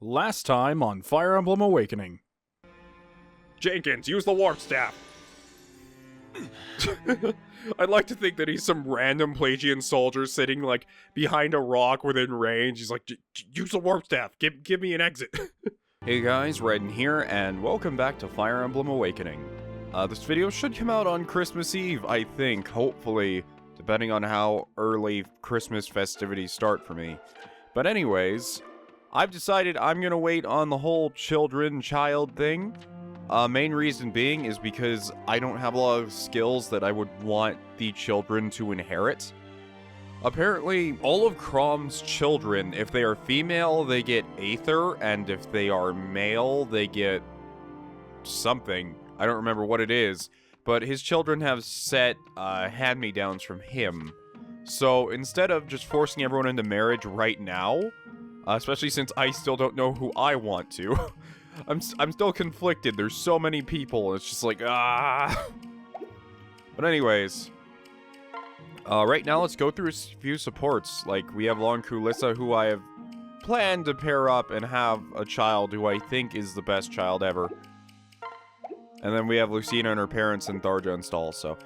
Last time on Fire Emblem Awakening. Jenkins, use the warp staff! I'd like to think that he's some random Pelagian soldier sitting, like, behind a rock within range. He's like, use the warp staff, give me an exit. Hey guys, Redden here, and welcome back to Fire Emblem Awakening. This video should come out on Christmas Eve, I think, hopefully, depending on how early Christmas festivities start for me. But anyways, I've decided I'm gonna wait on the whole child thing. Main reason being is because I don't have a lot of skills that I would want the children to inherit. Apparently, all of Chrom's children, if they are female, they get Aether, and if they are male, they get something. I don't remember what it is, but his children have set hand-me-downs from him. So instead of just forcing everyone into marriage right now, especially since I still don't know who I want to, I'm still conflicted. There's so many people. It's just like, ah. But anyways, right now let's go through a few supports. Like, we have Ylisse, who I have planned to pair up and have a child who I think is the best child ever. And then we have Lucina and her parents and Tharja installed, so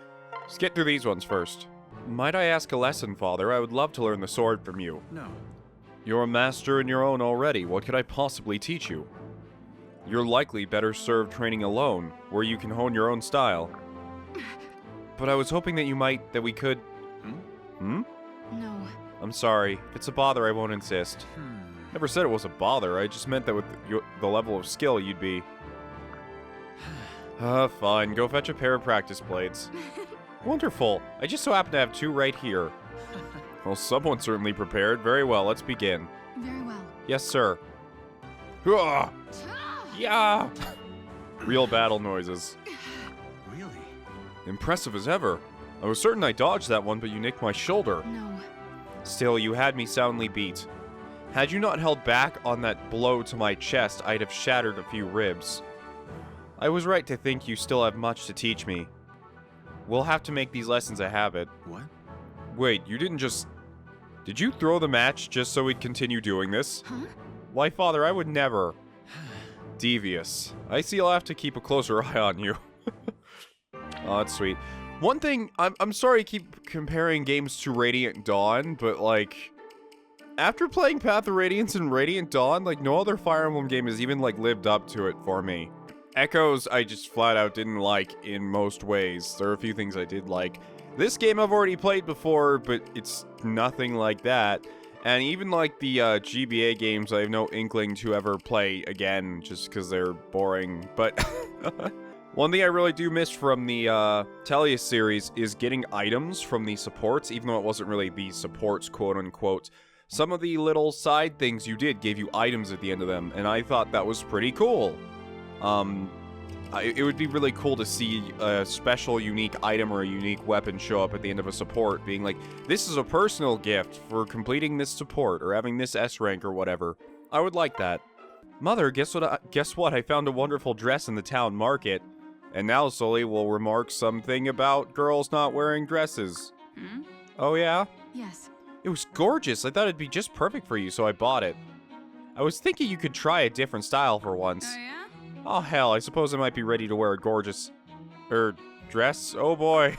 let's get through these ones first. Might I ask a lesson, Father? I would love to learn the sword from you. No. You're a master in your own already. What could I possibly teach you? You're likely better served training alone, where you can hone your own style. But I was hoping that we could... Hmm? No. I'm sorry. If it's a bother, I won't insist. Never said it was a bother. I just meant that with the level of skill you'd be... Fine. Go fetch a pair of practice blades. Wonderful. I just so happen to have two right here. Well, someone's certainly prepared. Very well, let's begin. Very well. Yes, sir. Hurrah! Yeah! Real battle noises. Really? Impressive as ever. I was certain I dodged that one, but you nicked my shoulder. No. Still, you had me soundly beat. Had you not held back on that blow to my chest, I'd have shattered a few ribs. I was right to think you still have much to teach me. We'll have to make these lessons a habit. What? Wait, you didn't just... Did you throw the match just so we'd continue doing this? Huh? Why, Father, I would never. Devious. I see I'll have to keep a closer eye on you. Oh, that's sweet. One thing, I'm sorry I keep comparing games to Radiant Dawn, but, like, after playing Path of Radiance and Radiant Dawn, like, no other Fire Emblem game has even, like, lived up to it for me. Echoes, I just flat out didn't like in most ways. There are a few things I did like. This game I've already played before, but it's nothing like that. And even like the GBA games, I have no inkling to ever play again, just because they're boring. But one thing I really do miss from the Tellius series is getting items from the supports, even though it wasn't really the supports, quote-unquote. Some of the little side things you did gave you items at the end of them, and I thought that was pretty cool. It would be really cool to see a special unique item or a unique weapon show up at the end of a support, being like, this is a personal gift for completing this support or having this S rank or whatever. I would like that. Mother, guess what? I found a wonderful dress in the town market. And now Sully will remark something about girls not wearing dresses. Hmm? Oh yeah? Yes. It was gorgeous. I thought it'd be just perfect for you, so I bought it. I was thinking you could try a different style for once. Oh, yeah? Oh hell, I suppose I might be ready to wear a gorgeous... dress? Oh boy.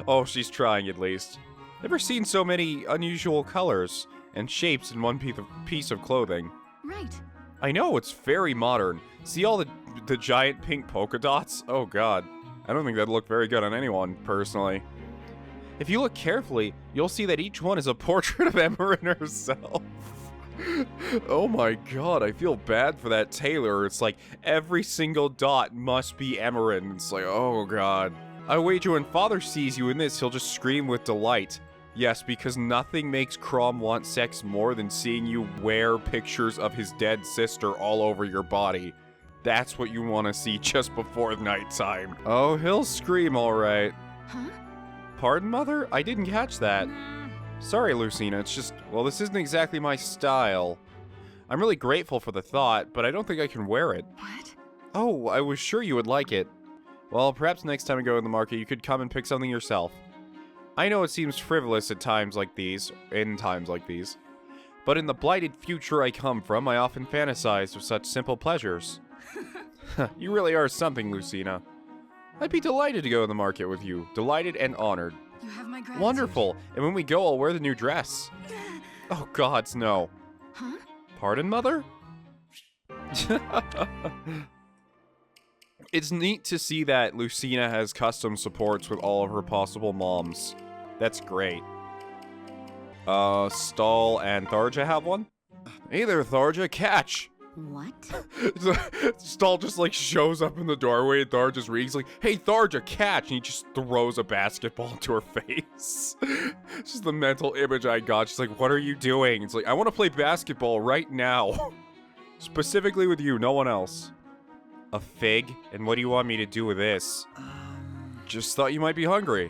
Oh, she's trying at least. Never seen so many unusual colors and shapes in one piece of clothing. Right. I know, it's very modern. See all the giant pink polka dots? Oh god. I don't think that'd look very good on anyone, personally. If you look carefully, you'll see that each one is a portrait of Emerin herself. Oh my god, I feel bad for that tailor. It's like every single dot must be Emerin. It's like, oh god. I wager when Father sees you in this, he'll just scream with delight. Yes, because nothing makes Chrom want sex more than seeing you wear pictures of his dead sister all over your body. That's what you want to see just before nighttime. Oh, he'll scream alright. Huh? Pardon, Mother? I didn't catch that. Sorry, Lucina, it's just, well, this isn't exactly my style. I'm really grateful for the thought, but I don't think I can wear it. What? Oh, I was sure you would like it. Well, perhaps next time I go to the market, you could come and pick something yourself. I know it seems frivolous in times like these, But in the blighted future I come from, I often fantasize of such simple pleasures. You really are something, Lucina. I'd be delighted to go to the market with you. Delighted and honored. You have my gratitude. Wonderful. And when we go, I'll wear the new dress. Oh, gods, no. Huh? Pardon, Mother? It's neat to see that Lucina has custom supports with all of her possible moms. That's great. Stall and Tharja have one? Hey there, Tharja, catch! What? Stall just like shows up in the doorway and Tharja's reading. He's like, hey Tharja, catch! And he just throws a basketball into her face. It's just the mental image I got. She's like, what are you doing? It's like, I want to play basketball right now. Specifically with you, no one else. A fig? And what do you want me to do with this? Just thought you might be hungry.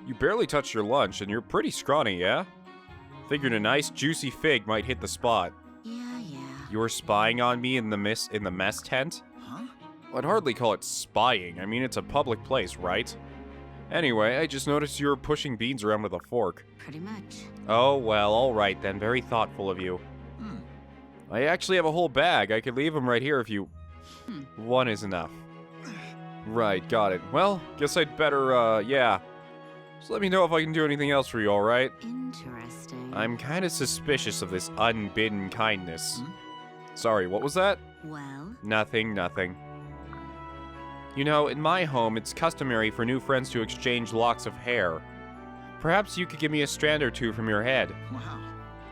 You barely touched your lunch and you're pretty scrawny, yeah? Figured a nice juicy fig might hit the spot. Yeah. You were spying on me in the mess tent? Huh? I'd hardly call it spying. I mean, it's a public place, right? Anyway, I just noticed you were pushing beans around with a fork. Pretty much. Oh, well, alright then. Very thoughtful of you. I actually have a whole bag. I could leave them right here if you... One is enough. Right, got it. Well, guess I'd better, yeah. Just let me know if I can do anything else for you, alright? Interesting. I'm kind of suspicious of this unbidden kindness. Sorry, what was that? Well? Nothing. You know, in my home, it's customary for new friends to exchange locks of hair. Perhaps you could give me a strand or two from your head. Wow.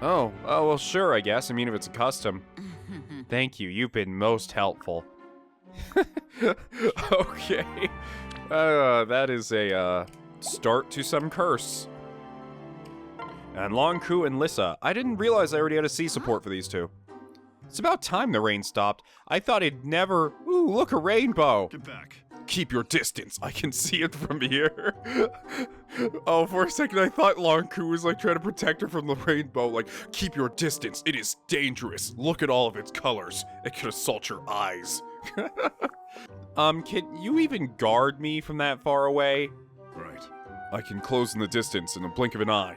Oh, well, sure, I guess. I mean, if it's a custom. Thank you, you've been most helpful. Okay. That is a, start to some curse. And Longku and Lissa. I didn't realize I already had a C support for these two. It's about time the rain stopped. I thought it'd never... Ooh, look, a rainbow. Get back. Keep your distance. I can see it from here. Oh, for a second I thought Longku was like trying to protect her from the rainbow. Like, keep your distance. It is dangerous. Look at all of its colors. It could assault your eyes. Can you even guard me from that far away? Right. I can close in the distance in a blink of an eye.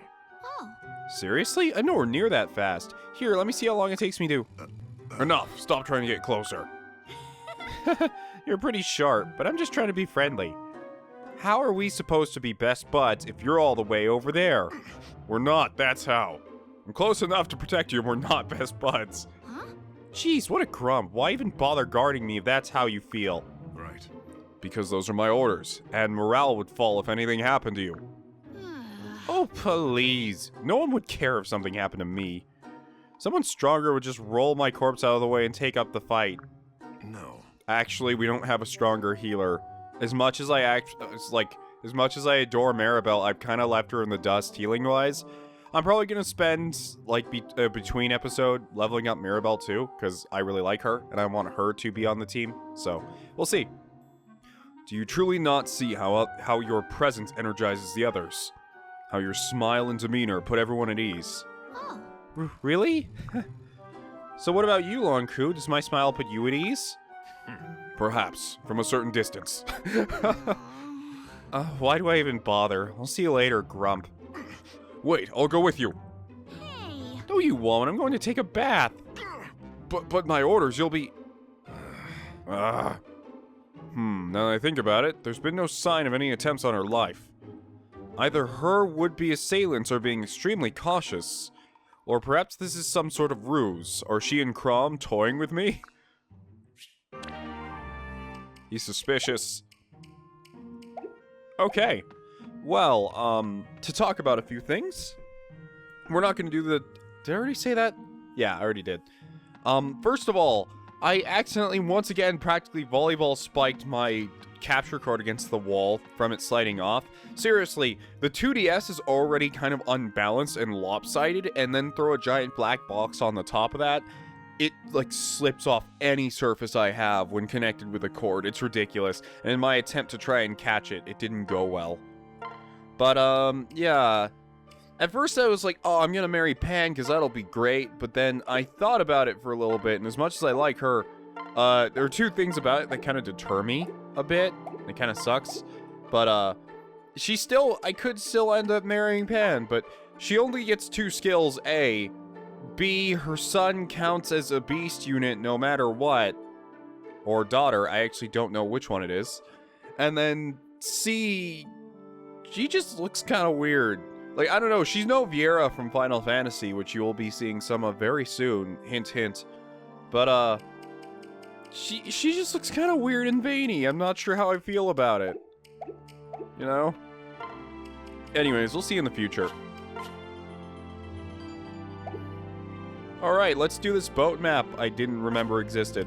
Oh. Seriously? I'm nowhere near that fast. Here, let me see how long it takes me to... Enough. Stop trying to get closer. You're pretty sharp, but I'm just trying to be friendly. How are we supposed to be best buds if you're all the way over there? We're not, that's how. I'm close enough to protect you and we're not best buds. Huh? Jeez, what a grump. Why even bother guarding me if that's how you feel? Right. Because those are my orders, and morale would fall if anything happened to you. Oh, please. No one would care if something happened to me. Someone stronger would just roll my corpse out of the way and take up the fight. No. Actually, we don't have a stronger healer. As much as I adore Maribel, I've kind of left her in the dust healing-wise. I'm probably going to spend, like, between episode leveling up Maribel too, because I really like her, and I want her to be on the team. So, we'll see. Do you truly not see how your presence energizes the others? How your smile and demeanor put everyone at ease? Oh. Really? So what about you, Longku? Does my smile put you at ease? Perhaps, from a certain distance. Why do I even bother? I'll see you later, Grump. Wait, I'll go with you. Hey. No, you won't. I'm going to take a bath. But my orders, you'll be... Now that I think about it, there's been no sign of any attempts on her life. Either her would-be assailants are being extremely cautious, or perhaps this is some sort of ruse. Are she and Crom toying with me? He's suspicious. Okay. Well, to talk about a few things. We're not going to do the... Did I already say that? Yeah, I already did. First of all, I accidentally once again practically volleyball spiked my capture card against the wall from it sliding off. Seriously, the 2DS is already kind of unbalanced and lopsided, and then throw a giant black box on the top of that. It, like, slips off any surface I have when connected with a cord. It's ridiculous. And in my attempt to try and catch it, it didn't go well. But, yeah. At first I was like, oh, I'm gonna marry Pan because that'll be great. But then I thought about it for a little bit, and as much as I like her, there are two things about it that kind of deter me a bit. It kind of sucks. But, I could still end up marrying Pan, but she only gets 2 skills, A, B, her son counts as a beast unit no matter what. Or daughter, I actually don't know which one it is. And then C, she just looks kind of weird. Like, I don't know, she's no Viera from Final Fantasy, which you will be seeing some of very soon. Hint, hint. But, she just looks kind of weird and veiny. I'm not sure how I feel about it. You know? Anyways, we'll see in the future. Alright, let's do this boat map I didn't remember existed.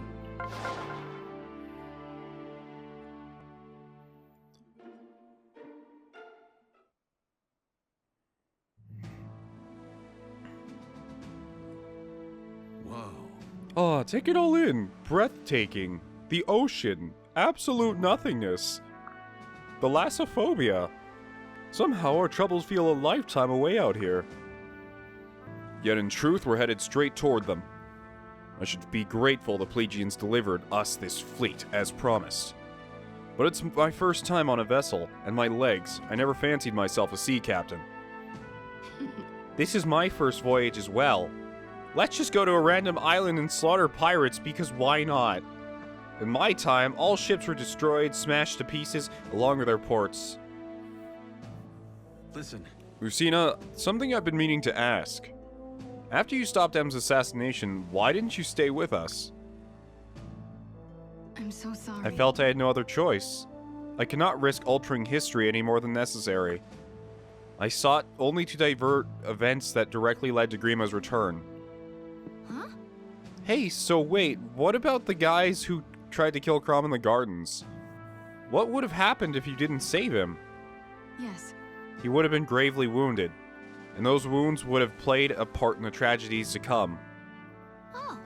Whoa. Oh, take it all in. Breathtaking. The ocean. Absolute nothingness. Thalassophobia. Somehow our troubles feel a lifetime away out here. Yet in truth, we're headed straight toward them. I should be grateful the Plegians delivered us this fleet, as promised. But it's my first time on a vessel, and my legs, I never fancied myself a sea captain. This is my first voyage as well. Let's just go to a random island and slaughter pirates, because why not? In my time, all ships were destroyed, smashed to pieces, along with their ports. Listen. Lucina, something I've been meaning to ask. After you stopped M's assassination, why didn't you stay with us? I'm so sorry. I felt I had no other choice. I cannot risk altering history any more than necessary. I sought only to divert events that directly led to Grima's return. Huh? Hey, so wait, what about the guys who tried to kill Crom in the gardens? What would have happened if you didn't save him? Yes. He would have been gravely wounded, and those wounds would have played a part in the tragedies to come. Oh.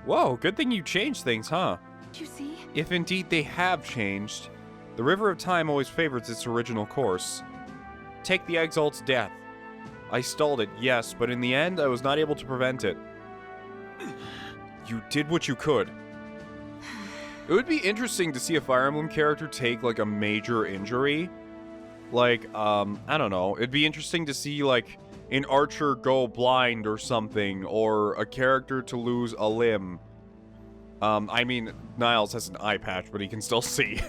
Whoa, good thing you changed things, huh? You see? If indeed they have changed, the River of Time always favors its original course. Take the Exalt's death. I stalled it, yes, but in the end, I was not able to prevent it. You did what you could. It would be interesting to see a Fire Emblem character take, like, a major injury. Like, I don't know. It'd be interesting to see, like, an archer go blind or something, or a character to lose a limb. I mean, Niles has an eye patch, but he can still see.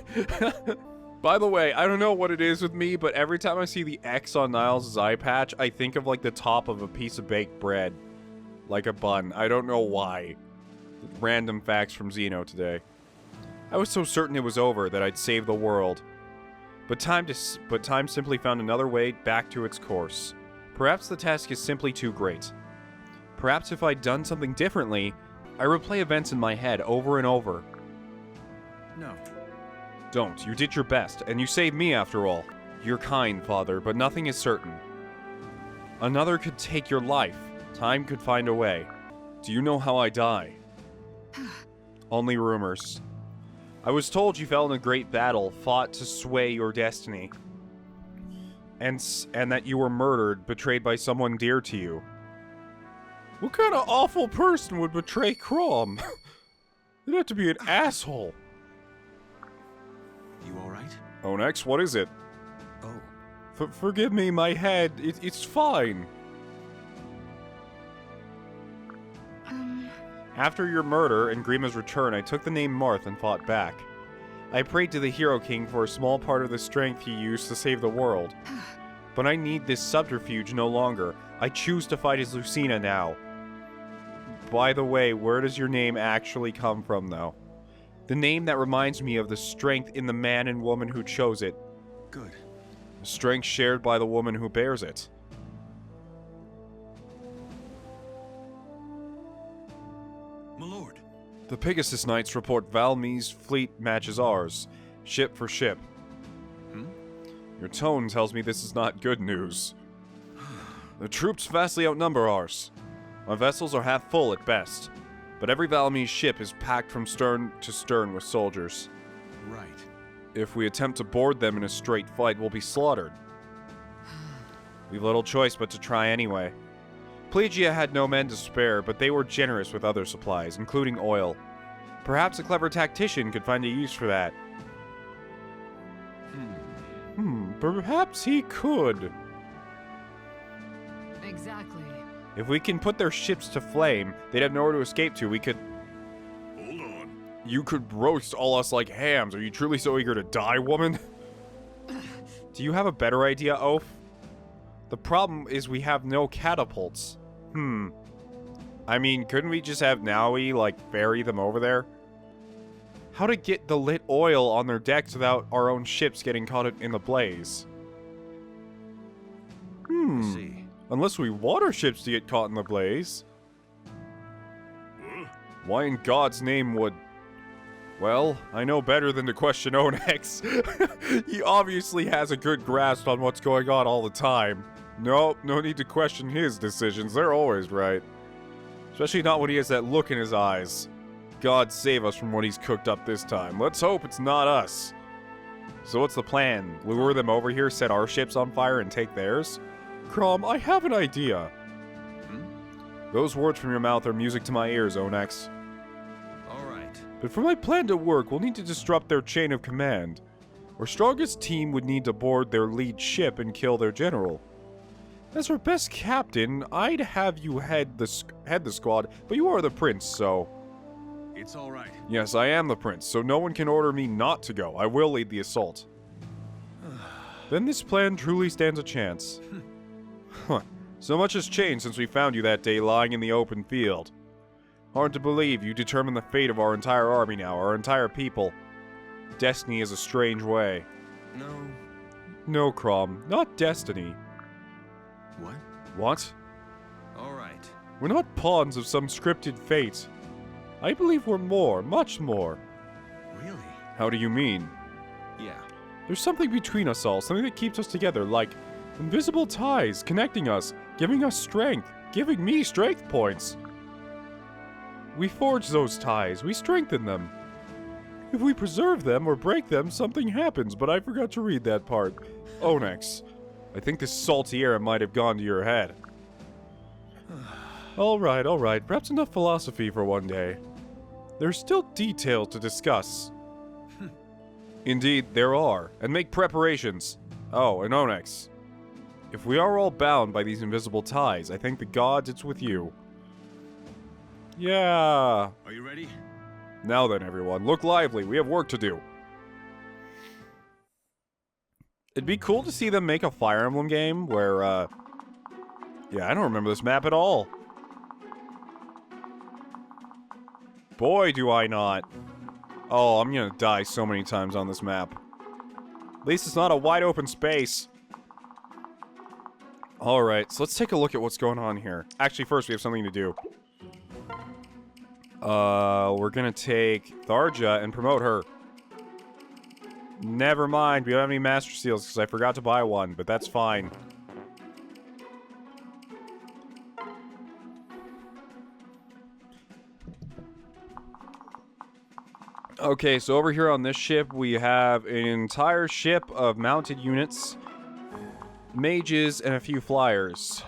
By the way, I don't know what it is with me, but every time I see the X on Niles' eye patch, I think of, like, the top of a piece of baked bread. Like a bun. I don't know why. Random facts from Xeno today. I was so certain it was over, that I'd save the world. But time simply found another way back to its course. Perhaps the task is simply too great. Perhaps if I'd done something differently, I replay events in my head over and over. No. Don't. You did your best, and you saved me after all. You're kind, Father, but nothing is certain. Another could take your life. Time could find a way. Do you know how I die? Only rumors. I was told you fell in a great battle, fought to sway your destiny. And that you were murdered, betrayed by someone dear to you. What kind of awful person would betray Crom? You'd have to be an asshole. You alright? Onyx, what is it? Oh. Forgive me, my head. It's fine. After your murder and Grima's return, I took the name Marth and fought back. I prayed to the Hero King for a small part of the strength he used to save the world. But I need this subterfuge no longer. I choose to fight as Lucina now. By the way, where does your name actually come from, though? The name that reminds me of the strength in the man and woman who chose it. Good. A strength shared by the woman who bears it. My lord. The Pegasus Knights report Valmy's fleet matches ours, ship for ship. Your tone tells me this is not good news. The troops vastly outnumber ours. My vessels are half full at best, but every Valmy's ship is packed from stern to stern with soldiers. Right. If we attempt to board them in a straight fight, we'll be slaughtered. We've little choice but to try anyway. Plegia had no men to spare, but they were generous with other supplies, including oil. Perhaps a clever tactician could find a use for that. Perhaps he could. Exactly. If we can put their ships to flame, they'd have nowhere to escape to. We could... Hold on. You could roast all us like hams. Are you truly so eager to die, woman? Do you have a better idea, Oaf? The problem is we have no catapults. I mean, couldn't we just have Naui, like, ferry them over there? How to get the lit oil on their decks without our own ships getting caught in the blaze? I see. Unless we want our ships to get caught in the blaze. Why in God's name would... Well, I know better than to question Onex. He obviously has a good grasp on what's going on all the time. Nope, no need to question his decisions. They're always right. Especially not when he has that look in his eyes. God save us from what he's cooked up this time. Let's hope it's not us. So what's the plan? Lure them over here, set our ships on fire, and take theirs? Crom, I have an idea. Those words from your mouth are music to my ears, Onex. All right. But for my plan to work, we'll need to disrupt their chain of command. Our strongest team would need to board their lead ship and kill their general. As our best captain, I'd have you head the squad, but you are the prince, so... It's all right. Yes, I am the prince, so no one can order me not to go. I will lead the assault. Then this plan truly stands a chance. So much has changed since we found you that day lying in the open field. Hard to believe you determine the fate of our entire army now, our entire people. Destiny is a strange way. No. No, Crom, not destiny. What? What? All right. We're not pawns of some scripted fate. I believe we're more, much more. Really? How do you mean? Yeah. There's something between us all, something that keeps us together, like invisible ties connecting us, giving us strength, giving me strength points. We forge those ties, we strengthen them. If we preserve them or break them, something happens, but I forgot to read that part. Onex, I think this salty air might have gone to your head. Alright, perhaps enough philosophy for one day. There's still details to discuss. Indeed, there are, and make preparations. Oh, and Onex, if we are all bound by these invisible ties, I thank the gods it's with you. Yeah. Are you ready? Now then, everyone, look lively. We have work to do. It'd be cool to see them make a Fire Emblem game where, yeah, I don't remember this map at all. Boy, do I not. Oh, I'm gonna die so many times on this map. At least it's not a wide open space. Alright, so let's take a look at what's going on here. Actually, first we have something to do. We're gonna take Tharja and promote her. Never mind, we don't have any Master Seals because I forgot to buy one, but that's fine. Okay, so over here on this ship, we have an entire ship of mounted units, mages, and a few flyers.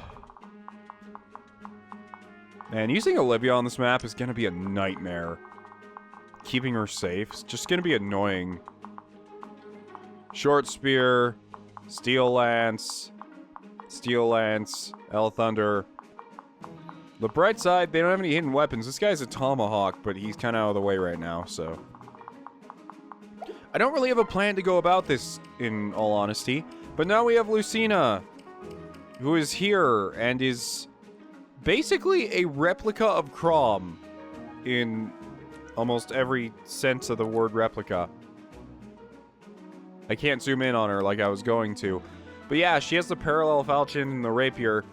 Man, using Olivia on this map is gonna be a nightmare. Keeping her safe is just gonna be annoying. Short Spear, Steel Lance, L Thunder. The bright side, they don't have any hidden weapons. This guy's a Tomahawk, but he's kind of out of the way right now, so... I don't really have a plan to go about this, in all honesty. But now we have Lucina, who is here and is basically a replica of Crom in almost every sense of the word replica. I can't zoom in on her like I was going to. But yeah, she has the parallel falchion and the rapier.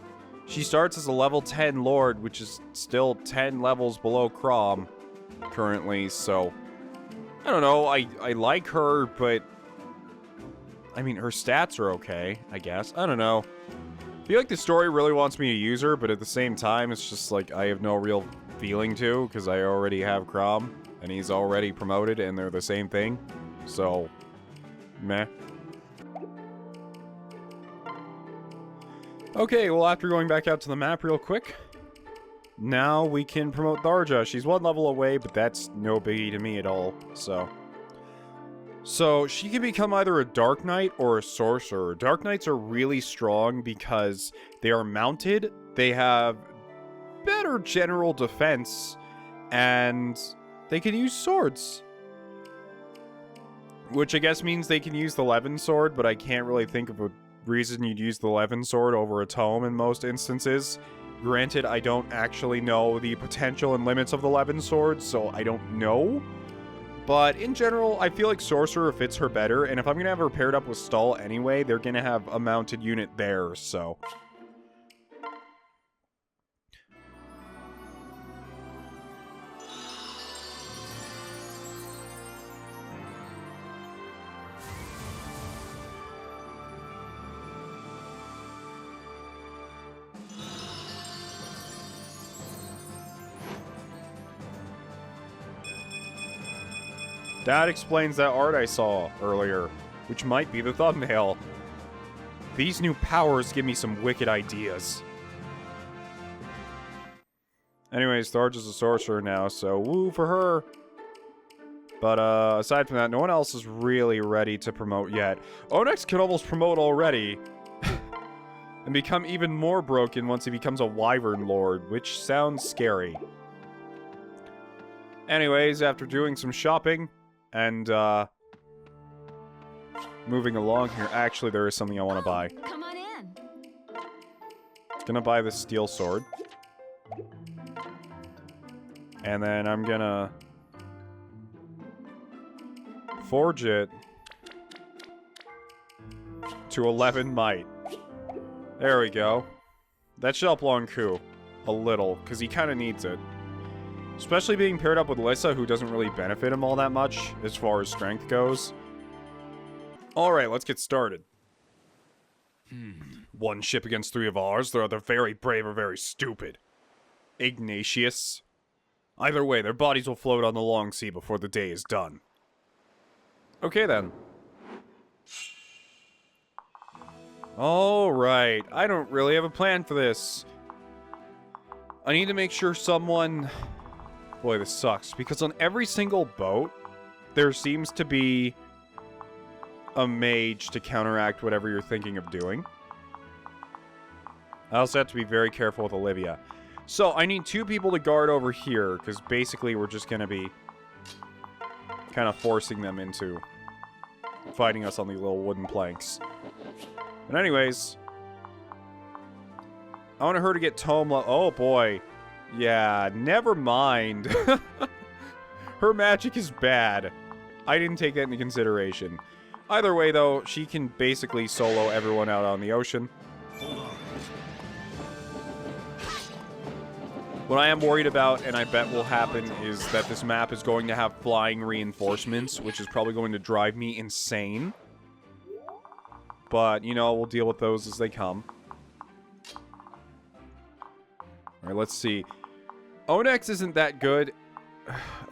She starts as a level 10 lord, which is still 10 levels below Crom currently, so... I don't know, I like her, but... I mean, her stats are okay, I guess. I don't know. I feel like the story really wants me to use her, but at the same time, it's just like I have no real feeling to, because I already have Crom, and he's already promoted, and they're the same thing. So, meh. Okay, well, after going back out to the map real quick, now we can promote Tharja. She's one level away, but that's no biggie to me at all, so... So, she can become either a Dark Knight or a Sorcerer. Dark Knights are really strong because they are mounted, they have better general defense, and they can use swords. Which I guess means they can use the Levin sword, but I can't really think of a reason you'd use the Levin sword over a tome in most instances. Granted, I don't actually know the potential and limits of the Levin sword, so I don't know. But in general, I feel like Sorcerer fits her better, and if I'm going to have her paired up with Stall anyway, they're going to have a mounted unit there, so... That explains that art I saw earlier, which might be the thumbnail. These new powers give me some wicked ideas. Anyways, Tharj is a sorcerer now, so woo for her. But aside from that, no one else is really ready to promote yet. Onyx can almost promote already. And become even more broken once he becomes a Wyvern Lord, which sounds scary. Anyways, after doing some shopping... and, moving along here. Actually, there is something I want to buy. Come on in. Gonna buy the steel sword. And then I'm gonna... forge it to 11 might. There we go. That should help Lonku a little, because he kind of needs it. Especially being paired up with Ylisse, who doesn't really benefit him all that much, as far as strength goes. Alright, let's get started. One ship against 3 of ours, they're either very brave or very stupid. Ignatius. Either way, their bodies will float on the long sea before the day is done. Okay then. Alright, I don't really have a plan for this. I need to make sure someone... Boy, this sucks, because on every single boat, there seems to be a mage to counteract whatever you're thinking of doing. I also have to be very careful with Olivia. So, I need 2 people to guard over here, because basically we're just going to be kind of forcing them into fighting us on the little wooden planks. But anyways, I want her to get tome... Oh, boy. Yeah, never mind. Her magic is bad. I didn't take that into consideration. Either way, though, she can basically solo everyone out on the ocean. What I am worried about, and I bet will happen, is that this map is going to have flying reinforcements, which is probably going to drive me insane. But, you know, we'll deal with those as they come. Alright, let's see. Onyx isn't that good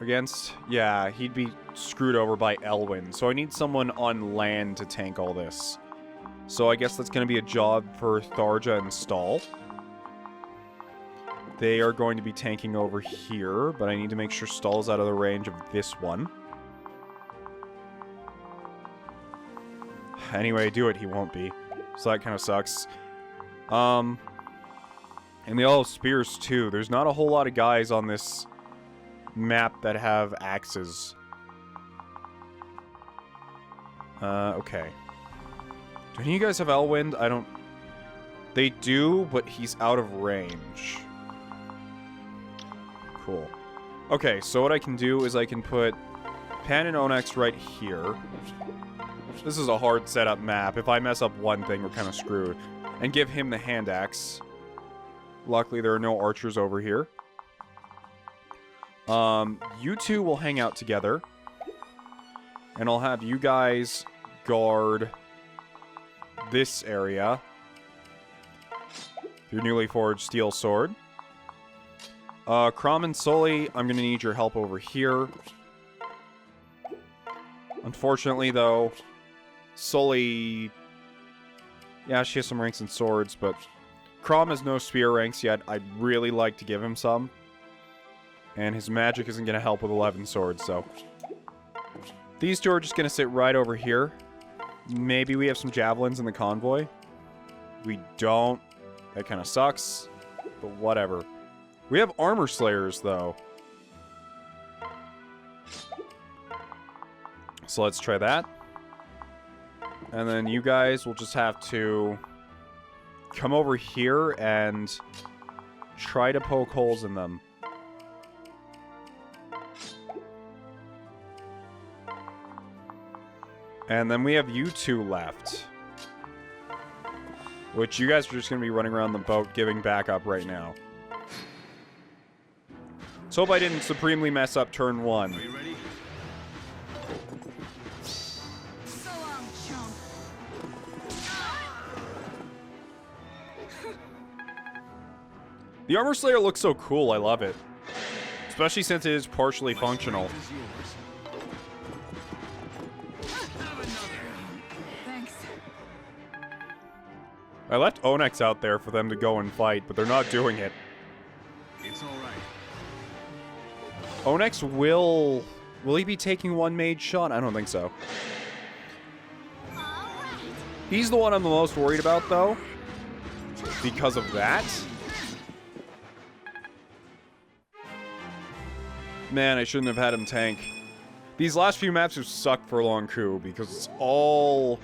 against... Yeah, he'd be screwed over by Elwyn. So I need someone on land to tank all this. So I guess that's going to be a job for Tharja and Stall. They are going to be tanking over here, but I need to make sure Stall's out of the range of this one. Anyway, do it, he won't be. So that kind of sucks. And they all have spears, too. There's not a whole lot of guys on this map that have axes. Okay. Do any of you guys have Elwind? I don't... They do, but he's out of range. Cool. Okay, so what I can do is I can put Pan and Onyx right here. This is a hard setup map. If I mess up one thing, we're kind of screwed. And give him the hand axe. Luckily, there are no archers over here. You 2 will hang out together. And I'll have you guys guard this area. Your newly forged steel sword. Crom and Sully, I'm going to need your help over here. Unfortunately, though, Sully... Yeah, she has some ranks in swords, but... Crom has no spear ranks yet. I'd really like to give him some. And his magic isn't going to help with 11 swords, so... These 2 are just going to sit right over here. Maybe we have some javelins in the convoy. We don't. That kind of sucks. But whatever. We have Armor Slayers, though. So let's try that. And then you guys will just have to come over here and try to poke holes in them. And then we have you two left. Which you guys are just going to be running around the boat giving backup right now. Let's hope I didn't supremely mess up turn 1. Are you ready? So long, chump. The Armor Slayer looks so cool, I love it. Especially since it is partially functional. Strength is yours. Thanks. I left Onyx out there for them to go and fight, but they're not doing it. It's all right. Onyx will he be taking one mage shot? I don't think so. All right. He's the one I'm the most worried about, though. Because of that. Man, I shouldn't have had him tank. These last few maps have sucked for Long Coup because it's all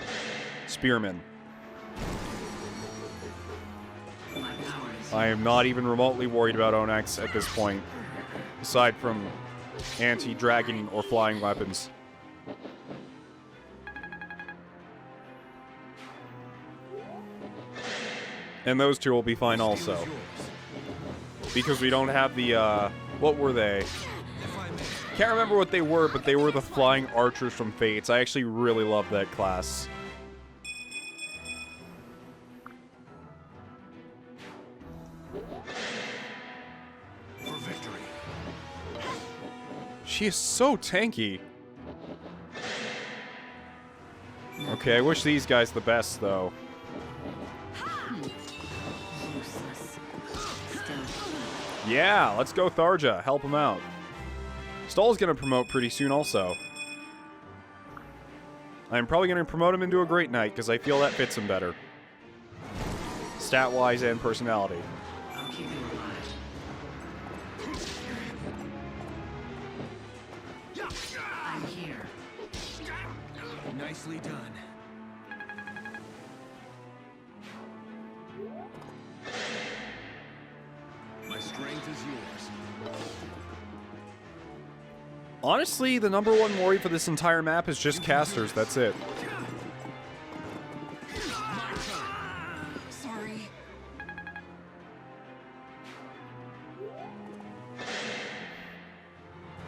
spearmen. I am not even remotely worried about Onyx at this point. Aside from anti-dragon or flying weapons. And those two will be fine also. Because we don't have the, what were they? Can't remember what they were, but they were the flying archers from Fates. I actually really love that class. For victory. She is so tanky. Okay, I wish these guys the best, though. Useless. Still. Yeah, let's go Tharja. Help him out. Stall's gonna promote pretty soon also. I'm probably gonna promote him into a Great Knight, because I feel that fits him better. Stat-wise and personality. I'll keep you alive. I'm here. Nicely done. My strength is yours. Honestly, the number one worry for this entire map is just casters. That's it. Sorry.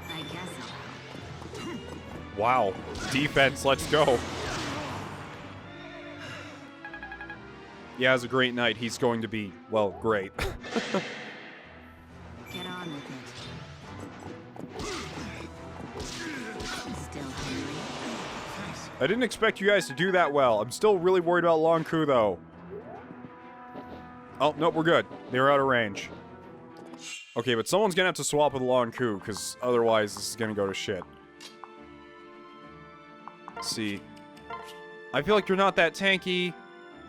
I guess I'll help. Wow. Defense, let's go. Yeah, as a Great Knight, he's going to be, well, great. Get on with it. Still hungry? I didn't expect you guys to do that well. I'm still really worried about Long Coup, though. Oh, nope, we're good. They were out of range. Okay, but someone's gonna have to swap with Long Coup, because otherwise this is gonna go to shit. Let's see. I feel like you're not that tanky.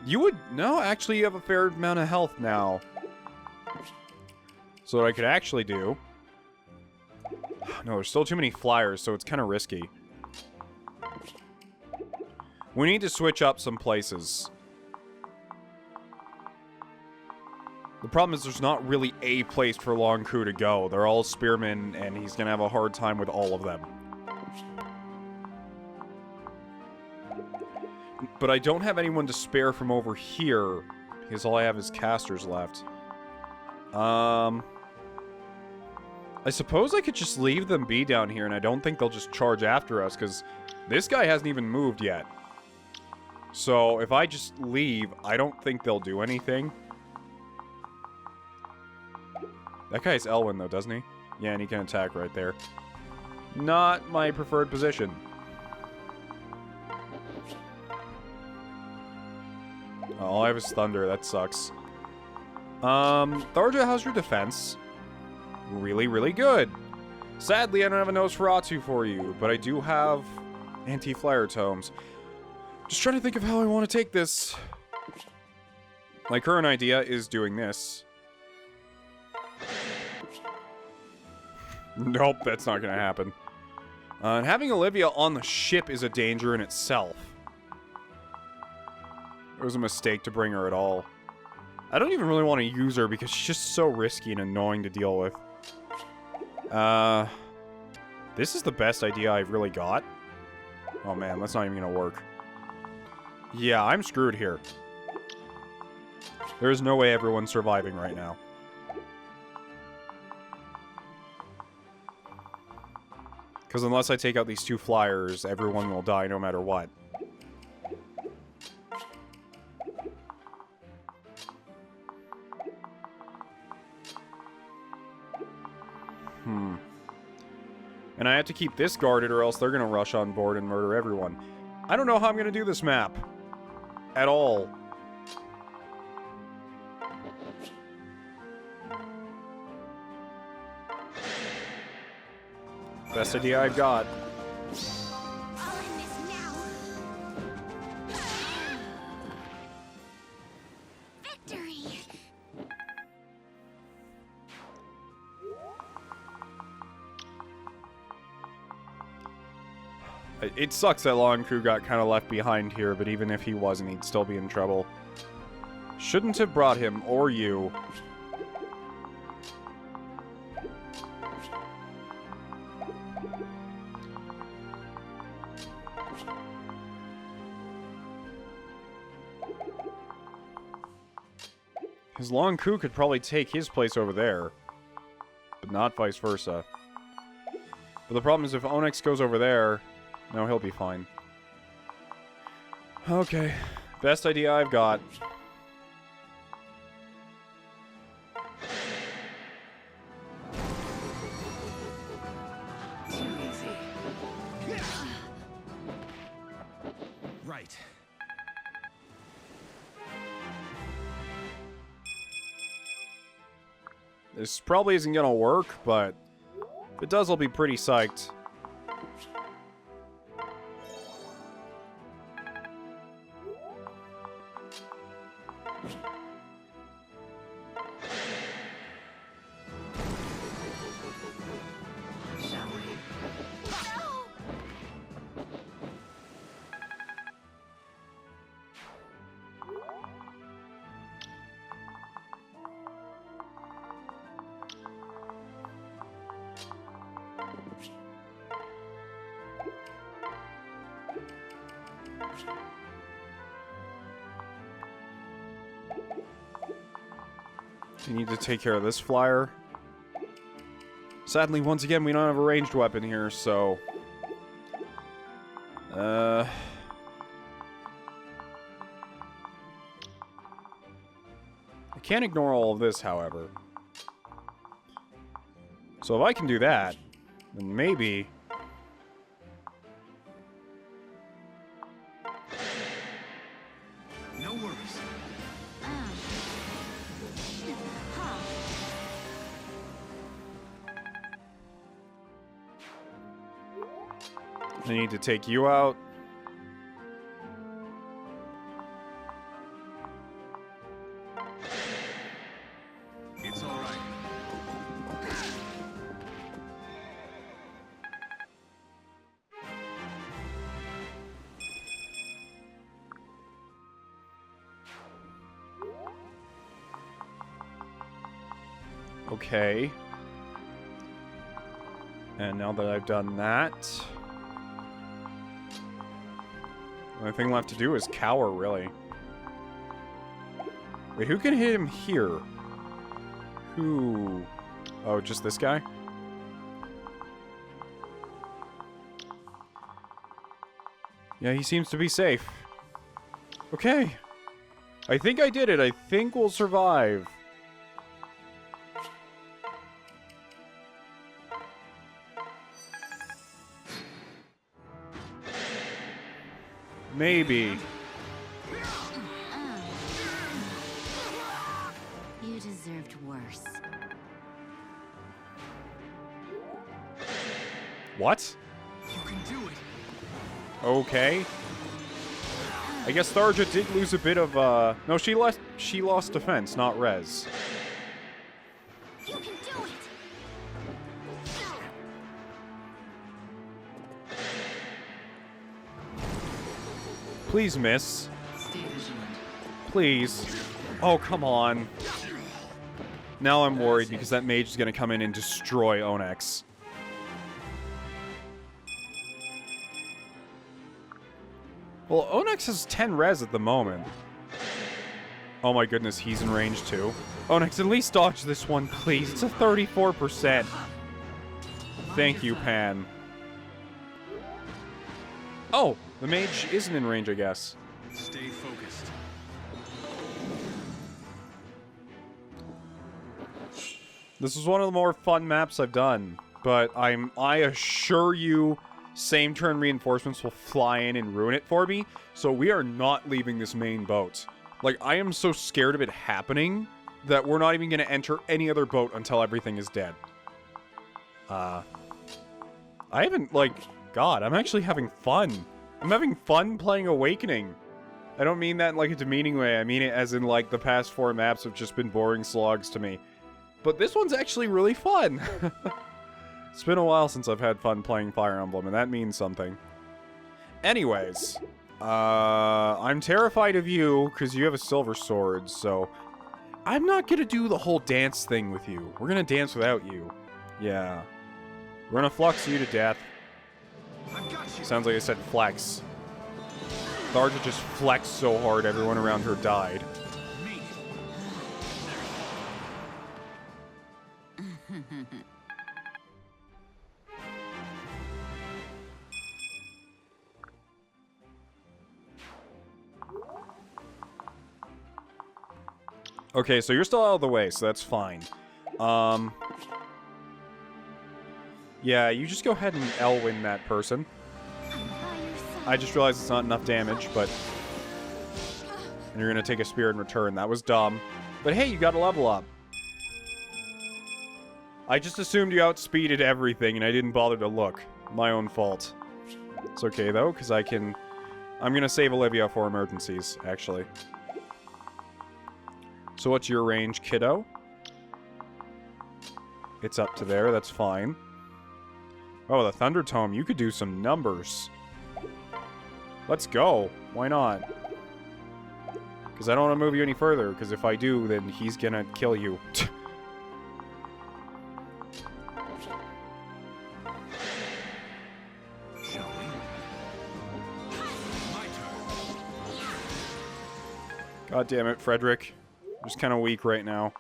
You would... No, actually, you have a fair amount of health now. So what I could actually do... No, there's still too many flyers, so it's kind of risky. We need to switch up some places. The problem is there's not really a place for Long Coup to go. They're all spearmen, and he's gonna have a hard time with all of them. But I don't have anyone to spare from over here, because all I have is casters left. I suppose I could just leave them be down here, and I don't think they'll just charge after us, because this guy hasn't even moved yet. So, if I just leave, I don't think they'll do anything. That guy's Elwyn, though, doesn't he? Yeah, and he can attack right there. Not my preferred position. All I have is Thunder. That sucks. Tharja, how's your defense? Really, really good. Sadly, I don't have a Nosferatu for you, but I do have anti-flyer tomes. Just trying to think of how I want to take this. My current idea is doing this. Nope, that's not gonna happen. And having Olivia on the ship is a danger in itself. It was a mistake to bring her at all. I don't even really want to use her because she's just so risky and annoying to deal with. This is the best idea I've really got. Oh man, that's not even gonna work. Yeah, I'm screwed here. There's no way everyone's surviving right now. Because unless I take out these two flyers, everyone will die no matter what. And I have to keep this guarded or else they're going to rush on board and murder everyone. I don't know how I'm going to do this map. At all. Best idea I've got. I'll end this now. Victory! It sucks that Lonku got kind of left behind here, but even if he wasn't, he'd still be in trouble. Shouldn't have brought him, or you. His Lonku could probably take his place over there, but not vice versa. But the problem is if Onyx goes over there, no, he'll be fine. Okay, best idea I've got. Too easy. Right. This probably isn't gonna work, but if it does, I'll be pretty psyched. Shall we? You need to take care of this flyer. Sadly, once again, we don't have a ranged weapon here, so... I can't ignore all of this, however. So if I can do that, then maybe... No worries. I need to take you out. It's all right. Okay. And now that I've done that... the only thing left to do is cower, really. Wait, who can hit him here? Who... oh, just this guy? Yeah, he seems to be safe. Okay. I think I did it. I think we'll survive. Maybe. You deserved worse. What? You can do it. Okay. I guess Tharja did lose a bit of, no, she lost defense, not res. You can do it! Please miss. Stay vigilant. Please. Oh, come on. Now I'm worried because that mage is going to come in and destroy Onyx. Well, Onyx has 10 res at the moment. Oh my goodness, he's in range too. Onyx, at least dodge this one, please. It's a 34%. Thank you, Pan. Oh, the mage isn't in range, I guess. Stay focused. This is one of the more fun maps I've done, but I assure you, same turn reinforcements will fly in and ruin it for me, so we are not leaving this main boat. Like, I am so scared of it happening that we're not even going to enter any other boat until everything is dead. I haven't, like, God, I'm actually having fun. I'm having fun playing Awakening. I don't mean that in, like, a demeaning way. I mean it as in, like, the past 4 maps have just been boring slogs to me. But this one's actually really fun. It's been a while since I've had fun playing Fire Emblem, and that means something. Anyways, I'm terrified of you because you have a silver sword, so I'm not gonna do the whole dance thing with you. We're gonna dance without you. Yeah. We're gonna flux you to death. I've got you. Sounds like I said flex. Tharja just flexed so hard everyone around her died. Me. Okay, so you're still out of the way, so that's fine. Yeah, you just go ahead and Elwin that person. I just realized it's not enough damage, but... And you're gonna take a spear in return. That was dumb. But hey, you got a level up. I just assumed you outspeeded everything, and I didn't bother to look. My own fault. It's okay, though, because I can... I'm gonna save Olivia for emergencies, actually. So what's your range, kiddo? It's up to there, that's fine. Oh, the Thunder Tome, you could do some numbers. Let's go. Why not? Because I don't want to move you any further, because if I do, then he's gonna kill you. Shall we? My turn. God damn it, Frederick. I'm just kind of weak right now.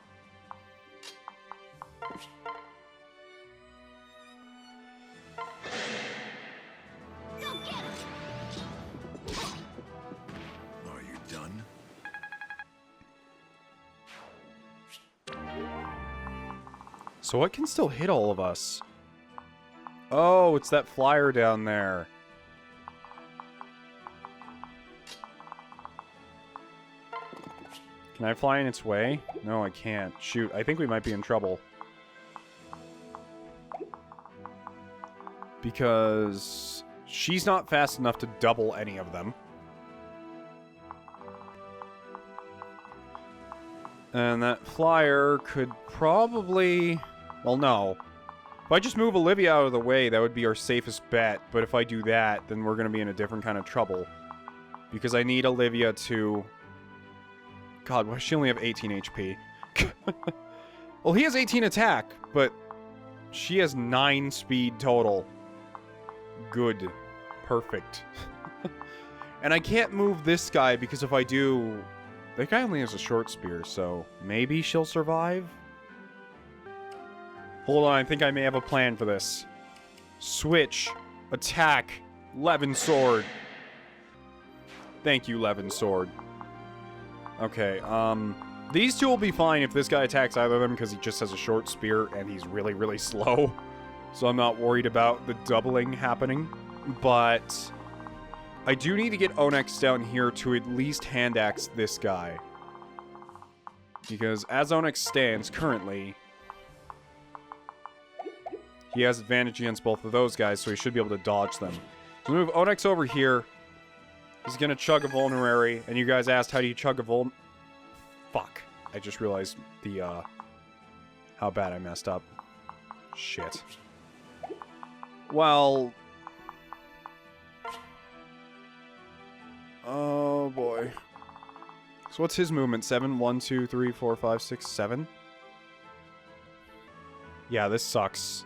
Are you done? So what can still hit all of us? Oh, it's that flyer down there. Can I fly in its way? No, I can't. Shoot, I think we might be in trouble. Because she's not fast enough to double any of them. And that flyer could probably... Well, no. If I just move Olivia out of the way, that would be our safest bet. But if I do that, then we're going to be in a different kind of trouble. Because I need Olivia to... God, why does she only have 18 HP? Well, he has 18 attack, but she has 9 speed total. Good. Perfect. And I can't move this guy because if I do... That guy only has a short spear, so maybe she'll survive? Hold on, I think I may have a plan for this. Switch. Attack. Levin Sword. Thank you, Levin Sword. Okay, these two will be fine if this guy attacks either of them because he just has a short spear and he's really, really slow. So I'm not worried about the doubling happening. But I do need to get Onyx down here to at least hand axe this guy. Because as Onyx stands currently, he has advantage against both of those guys, so he should be able to dodge them. So move Onyx over here. He's gonna chug a vulnerary, and you guys asked how do you chug a Fuck. I just realized the, how bad I messed up. Shit. Well... So what's his movement? 7? 1, 2, 3, 4, 5, 6, 7? Yeah, this sucks.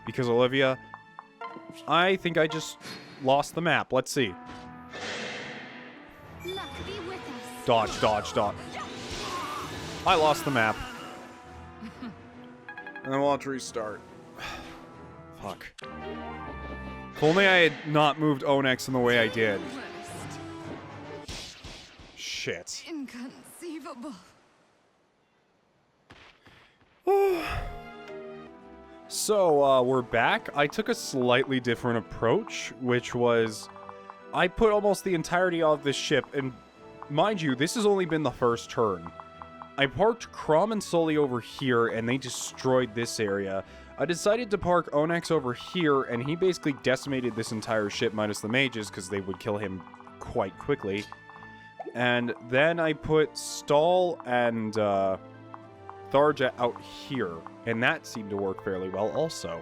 Because Olivia... I think I just lost the map. Let's see. Luck be with us. Dodge, dodge, dodge. I lost the map. And then we'll have to restart. Fuck. If only I had not moved Onyx in the way I did. Shit. Inconceivable. So, we're back. I took a slightly different approach, which was... I put almost the entirety of this ship, and mind you, this has only been the first turn. I parked Crom and Sully over here, and they destroyed this area. I decided to park Onyx over here, and he basically decimated this entire ship, minus the mages, because they would kill him quite quickly. And then I put Stall and Tharja out here, and that seemed to work fairly well also.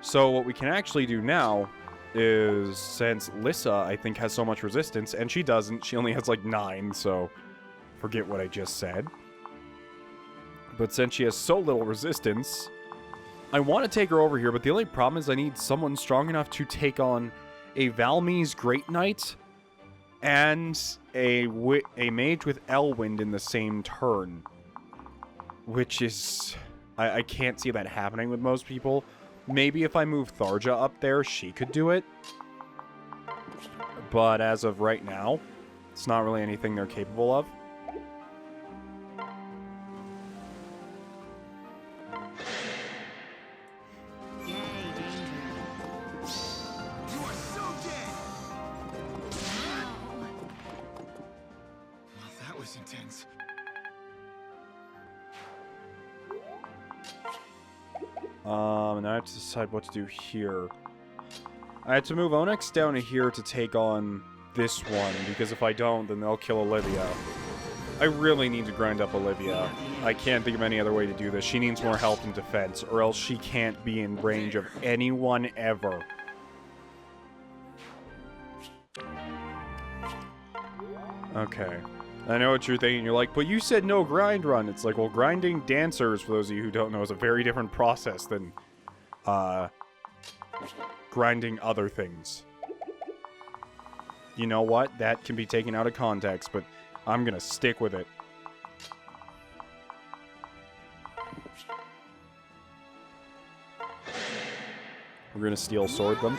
So what we can actually do now is, since Lissa, I think, has so much resistance, and she doesn't, she only has like 9, so forget what I just said. But since she has so little resistance, I want to take her over here, but the only problem is I need someone strong enough to take on a Valmy's Great Knight and a mage with Elwind in the same turn. Which is... I can't see that happening with most people. Maybe if I move Tharja up there, she could do it. But as of right now, it's not really anything they're capable of. Yay, danger. You are so dead! Well, that was intense. And I have to decide what to do here. I had to move Onyx down to here to take on this one, because if I don't, then they'll kill Olivia. I really need to grind up Olivia. I can't think of any other way to do this. She needs more health and defense, or else she can't be in range of anyone ever. Okay. I know what you're thinking. You're like, but you said no grind run. It's like, well, grinding dancers, for those of you who don't know, is a very different process than grinding other things. You know what? That can be taken out of context, but I'm gonna stick with it. We're gonna steel sword them.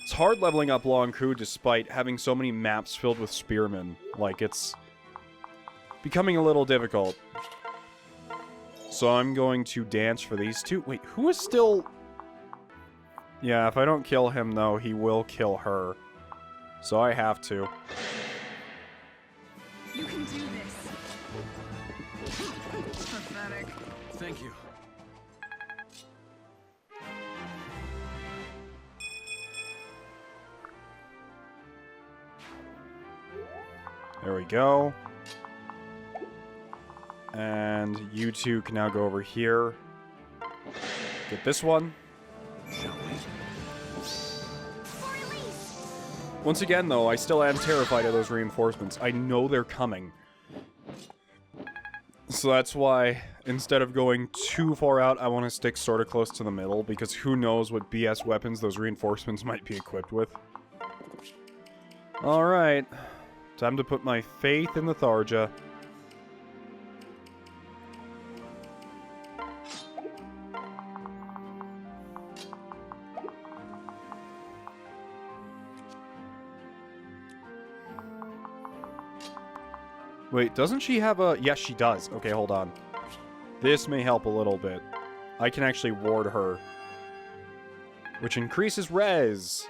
It's hard leveling up Long Crew despite having so many maps filled with spearmen. Like, it's becoming a little difficult. So I'm going to dance for these two. Wait, who is still... Yeah, if I don't kill him, though, he will kill her. So I have to. You can do this. Pathetic. Thank you. There we go. And you two can now go over here. Get this one. Once again, though, I still am terrified of those reinforcements. I know they're coming. So that's why, instead of going too far out, I want to stick sort of close to the middle, because who knows what BS weapons those reinforcements might be equipped with. Alright. Time to put my faith in the Tharja. Wait, doesn't she have a... Yes, she does. Okay, hold on. This may help a little bit. I can actually ward her. Which increases res.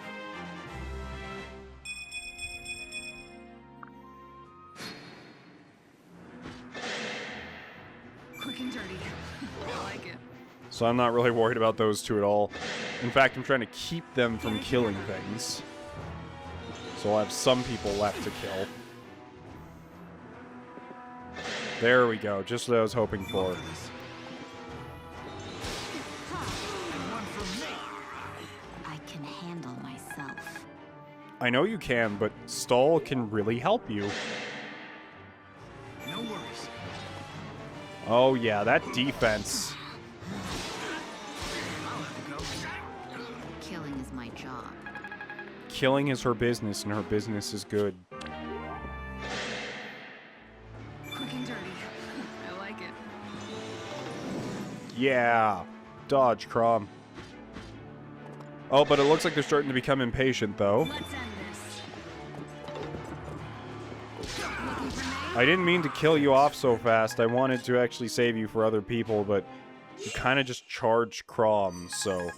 Quick and dirty. I like it. So I'm not really worried about those two at all. In fact, I'm trying to keep them from killing things. So I'll have some people left to kill. There we go, just what I was hoping for. I know you can, but stall can really help you. No worries. Oh yeah, that defense. I'll have to go. Killing is my job. Killing is her business, and her business is good. Quick and dirty. I like it. Yeah. Dodge, Crom. Oh, but it looks like they're starting to become impatient, though. Let's end this. Looking for me? I didn't mean to kill you off so fast. I wanted to actually save you for other people, but you kind of just charged Crom, so...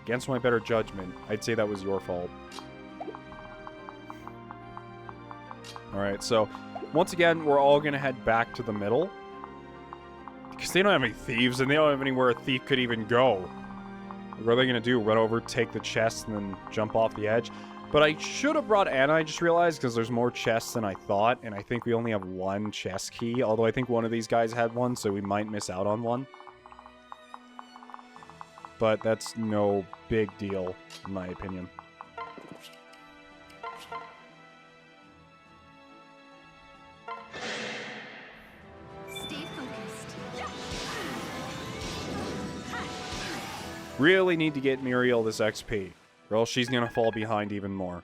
Against my better judgment, I'd say that was your fault. Alright, so... Once again, we're all gonna head back to the middle. Because they don't have any thieves, and they don't have anywhere a thief could even go. What are they gonna do? Run over, take the chest, and then jump off the edge? But I should have brought Anna, I just realized, because there's more chests than I thought, and I think we only have one chest key, although I think one of these guys had one, so we might miss out on one. But that's no big deal, in my opinion. Stay focused. Really need to get Muriel this XP, or else she's gonna fall behind even more.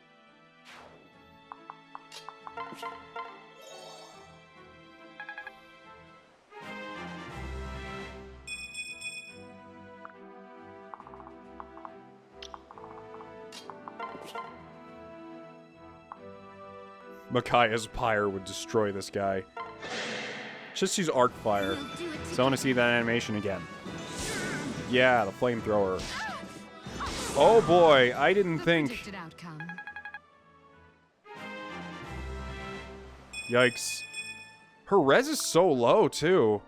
Micaiah's pyre would destroy this guy. Just use arc fire. So I want to see that animation again. Yeah, the flamethrower. Oh boy, I didn't think. Predicted outcome. Yikes. Her res is so low, too.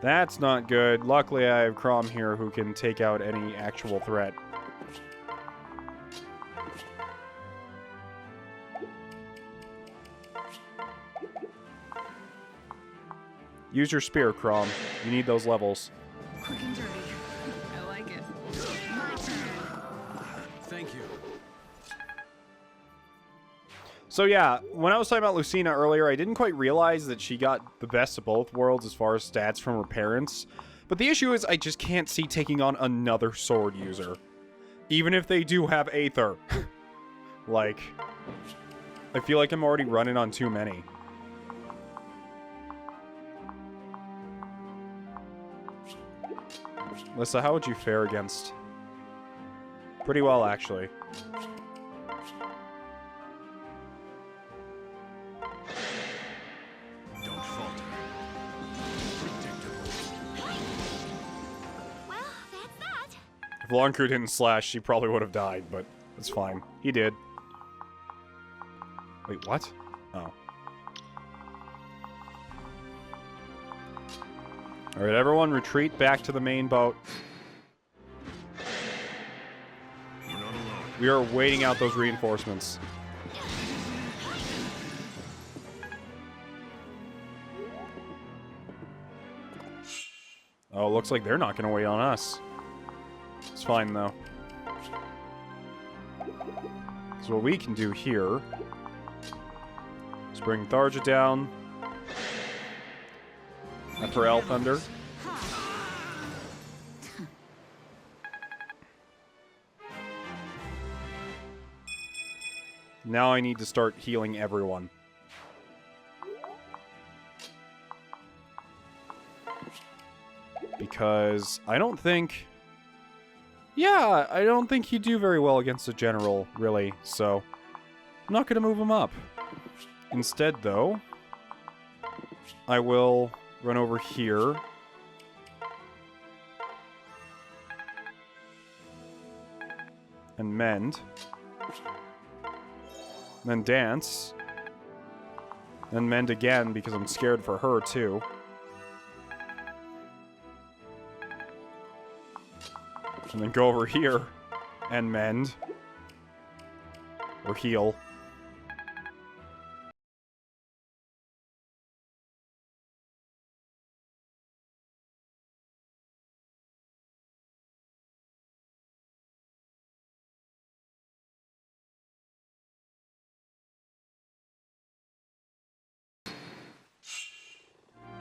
That's not good. Luckily, I have Crom here who can take out any actual threat. Use your spear, Crom. You need those levels. Quick and dirty. I like it. My turn. Thank you. So yeah, when I was talking about Lucina earlier, I didn't quite realize that she got the best of both worlds as far as stats from her parents. But the issue is I just can't see taking on another sword user. Even if they do have Aether. Like, I feel like I'm already running on too many. Lissa, how would you fare against? Pretty well, actually. Don't falter. Predictable. Well, that's that. If Longcrew didn't slash, she probably would have died, but that's fine. He did. Wait, what? Oh. Alright, everyone retreat back to the main boat. You're not alone. We are waiting out those reinforcements. Oh, looks like they're not going to wait on us. It's fine, though. So what we can do here is bring Tharja down. After El Thunder. Now I need to start healing everyone. Because I don't think... Yeah, I don't think he'd do very well against a general, really, so... I'm not going to move him up. Instead, though, I will run over here. And mend. Then dance. Then mend again, because I'm scared for her, too. And then go over here and mend. Or heal.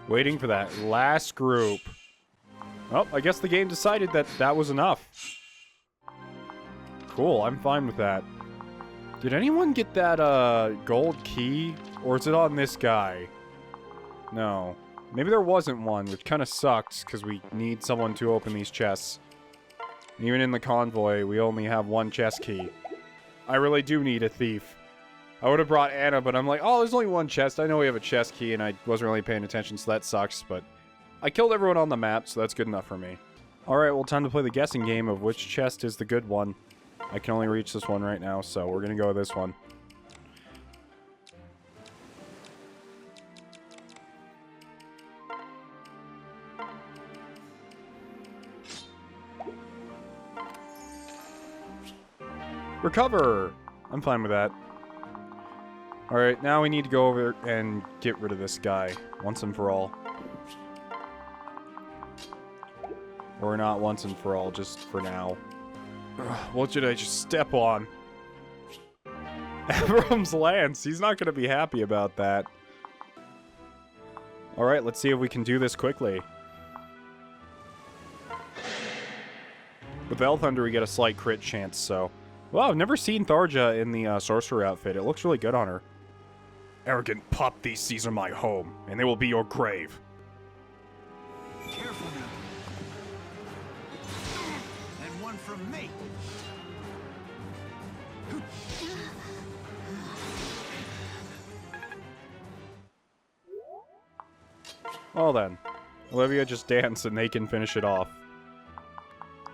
Waiting for that last group. Oh, I guess the game decided that that was enough. Cool, I'm fine with that. Did anyone get that, gold key? Or is it on this guy? No. Maybe there wasn't one, which kind of sucks, because we need someone to open these chests. Even in the convoy, we only have one chest key. I really do need a thief. I would have brought Anna, but I'm like, oh, there's only one chest. I know we have a chest key, and I wasn't really paying attention, so that sucks, but I killed everyone on the map, so that's good enough for me. Alright, well, time to play the guessing game of which chest is the good one. I can only reach this one right now, so we're gonna go with this one. Recover! I'm fine with that. Alright, now we need to go over and get rid of this guy, once and for all. Or not once and for all, just for now. Ugh, what should I just step on? Avram's Lance, he's not gonna be happy about that. Alright, let's see if we can do this quickly. With Veil Thunder, we get a slight crit chance, so... Well, I've never seen Tharja in the sorcerer outfit. It looks really good on her. Arrogant pup, these seas are my home, and they will be your grave. Careful now. And one from me. Well then, Olivia just dance and they can finish it off.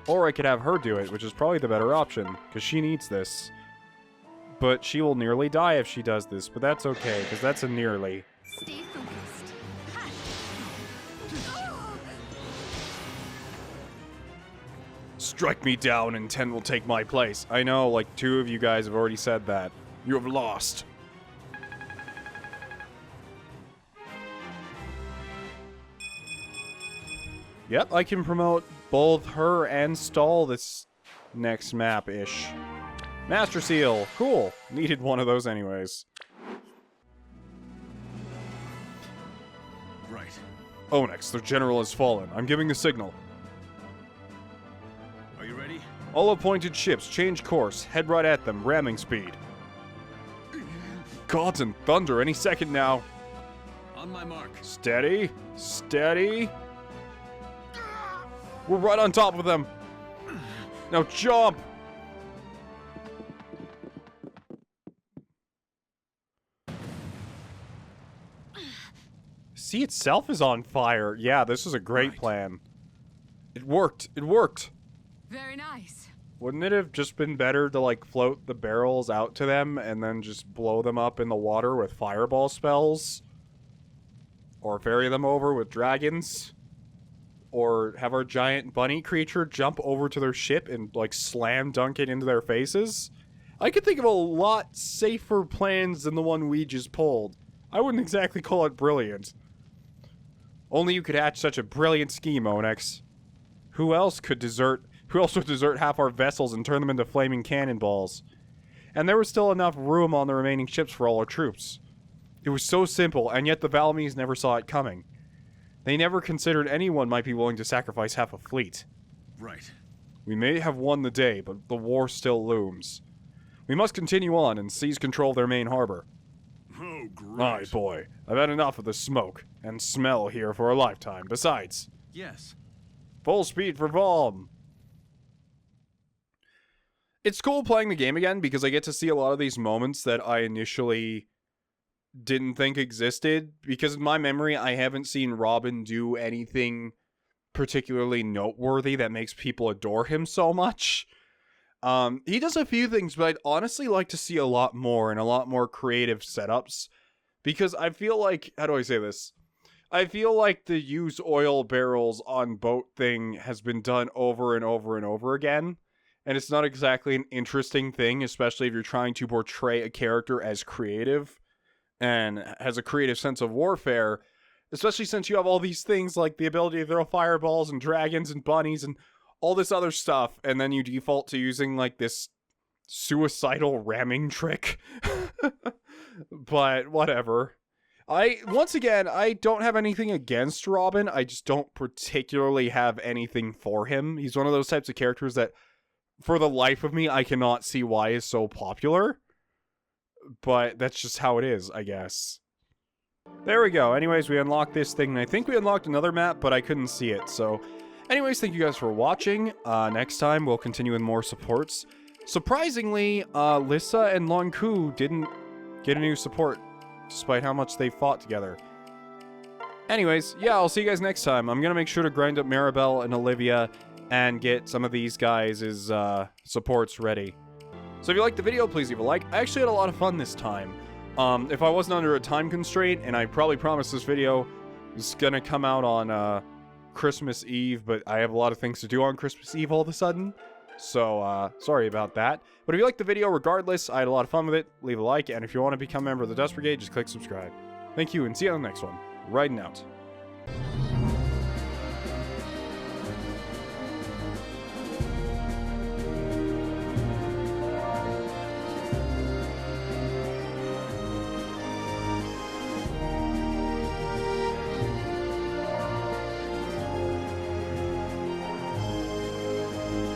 Or I could have her do it, which is probably the better option, because she needs this. But she will nearly die if she does this, but that's okay, because that's a nearly. Stay focused. Strike me down and 10 will take my place. I know, like 2 of you guys have already said that. You have lost. Yep, I can promote both her and Stall this next map-ish. Master Seal! Cool! Needed one of those anyways. Right. Onyx, the general has fallen. I'm giving the signal. Are you ready? All appointed ships, change course. Head right at them, ramming speed. Gods and thunder, any second now. On my mark. Steady. Steady. We're right on top of them. Now jump. Sea itself is on fire. Yeah, this is a great Right. plan. It worked. It worked. Very nice. Wouldn't it have just been better to, like, float the barrels out to them and then just blow them up in the water with fireball spells? Or ferry them over with dragons? Or have our giant bunny creature jump over to their ship and, like, slam dunk it into their faces? I could think of a lot safer plans than the one we just pulled. I wouldn't exactly call it brilliant. Only you could hatch such a brilliant scheme, Onyx. Who else would desert half our vessels and turn them into flaming cannonballs? And there was still enough room on the remaining ships for all our troops. It was so simple, and yet the Valmese never saw it coming. They never considered anyone might be willing to sacrifice half a fleet. Right. We may have won the day, but the war still looms. We must continue on and seize control of their main harbor. Oh, great. Aye, boy. I've had enough of the smoke and smell here for a lifetime. Besides, Yes. full speed for Valm. It's cool playing the game again because I get to see a lot of these moments that I initially didn't think existed. Because in my memory, I haven't seen Robin do anything particularly noteworthy that makes people adore him so much. He does a few things, but I'd honestly like to see a lot more and a lot more creative setups. Because I feel like, how do I say this? I feel like the use oil barrels on boat thing has been done over and over and over again. And it's not exactly an interesting thing, especially if you're trying to portray a character as creative and has a creative sense of warfare. Especially since you have all these things like the ability to throw fireballs and dragons and bunnies and all this other stuff. And then you default to using like this suicidal ramming trick. But whatever. Once again, I don't have anything against Robin. I just don't particularly have anything for him. He's one of those types of characters that, for the life of me, I cannot see why is so popular. But that's just how it is, I guess. There we go. Anyways, we unlocked this thing, and I think we unlocked another map, but I couldn't see it. So, anyways, thank you guys for watching. Next time, we'll continue with more supports. Surprisingly, Ylisse and Lonku didn't get a new support, despite how much they fought together. Anyways, yeah, I'll see you guys next time. I'm gonna make sure to grind up Maribel and Olivia and get some of these guys' supports ready. So if you liked the video, please leave a like. I actually had a lot of fun this time. If I wasn't under a time constraint, and I probably promised this video was gonna come out on Christmas Eve, but I have a lot of things to do on Christmas Eve all of a sudden. So, sorry about that. But if you liked the video, regardless, I had a lot of fun with it. Leave a like, and if you want to become a member of the Dust Brigade, just click subscribe. Thank you, and see you on the next one. Riding out.